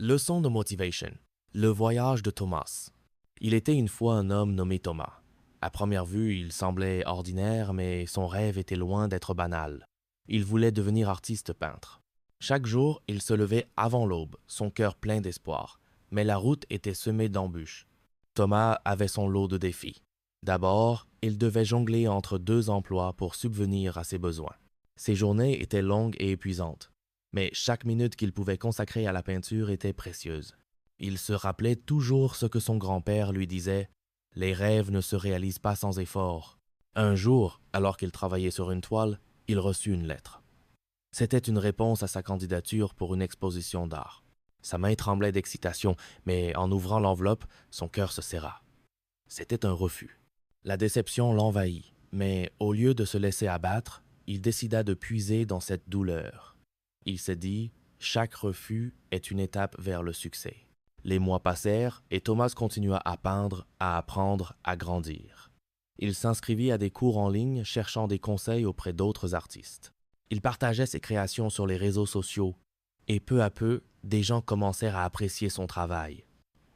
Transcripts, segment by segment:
Leçon de motivation. Le voyage de Thomas. Il était une fois un homme nommé Thomas. À première vue, il semblait ordinaire, mais son rêve était loin d'être banal. Il voulait devenir artiste peintre. Chaque jour, il se levait avant l'aube, son cœur plein d'espoir. Mais la route était semée d'embûches. Thomas avait son lot de défis. D'abord, il devait jongler entre deux emplois pour subvenir à ses besoins. Ses journées étaient longues et épuisantes, mais chaque minute qu'il pouvait consacrer à la peinture était précieuse. Il se rappelait toujours ce que son grand-père lui disait: « Les rêves ne se réalisent pas sans effort. » Un jour, alors qu'il travaillait sur une toile, il reçut une lettre. C'était une réponse à sa candidature pour une exposition d'art. Sa main tremblait d'excitation, mais en ouvrant l'enveloppe, son cœur se serra. C'était un refus. La déception l'envahit, mais au lieu de se laisser abattre, il décida de puiser dans cette douleur. Il s'est dit: « Chaque refus est une étape vers le succès. » Les mois passèrent et Thomas continua à peindre, à apprendre, à grandir. Il s'inscrivit à des cours en ligne cherchant des conseils auprès d'autres artistes. Il partageait ses créations sur les réseaux sociaux et peu à peu, des gens commencèrent à apprécier son travail.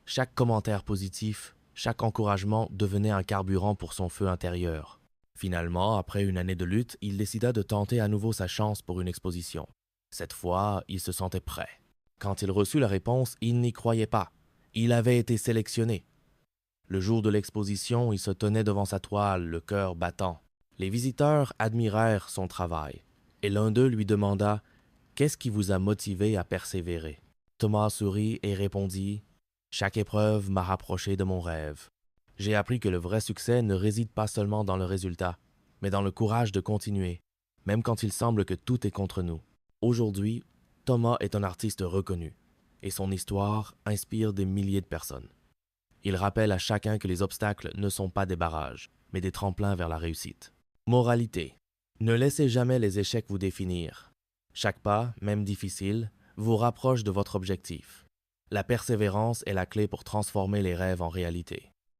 Chaque commentaire positif, chaque encouragement devenait un carburant pour son feu intérieur. Finalement, après une année de lutte, il décida de tenter à nouveau sa chance pour une exposition. Cette fois, il se sentait prêt. Quand il reçut la réponse, il n'y croyait pas. Il avait été sélectionné. Le jour de l'exposition, il se tenait devant sa toile, le cœur battant. Les visiteurs admirèrent son travail, et l'un d'eux lui demanda: « Qu'est-ce qui vous a motivé à persévérer ?» Thomas sourit et répondit: « Chaque épreuve m'a rapproché de mon rêve. J'ai appris que le vrai succès ne réside pas seulement dans le résultat, mais dans le courage de continuer, même quand il semble que tout est contre nous. » Aujourd'hui, Thomas est un artiste reconnu, et son histoire inspire des milliers de personnes. Il rappelle à chacun que les obstacles ne sont pas des barrages, mais des tremplins vers la réussite. Moralité: ne laissez jamais les échecs vous définir. Chaque pas, même difficile, vous rapproche de votre objectif. La persévérance est la clé pour transformer les rêves en réalité.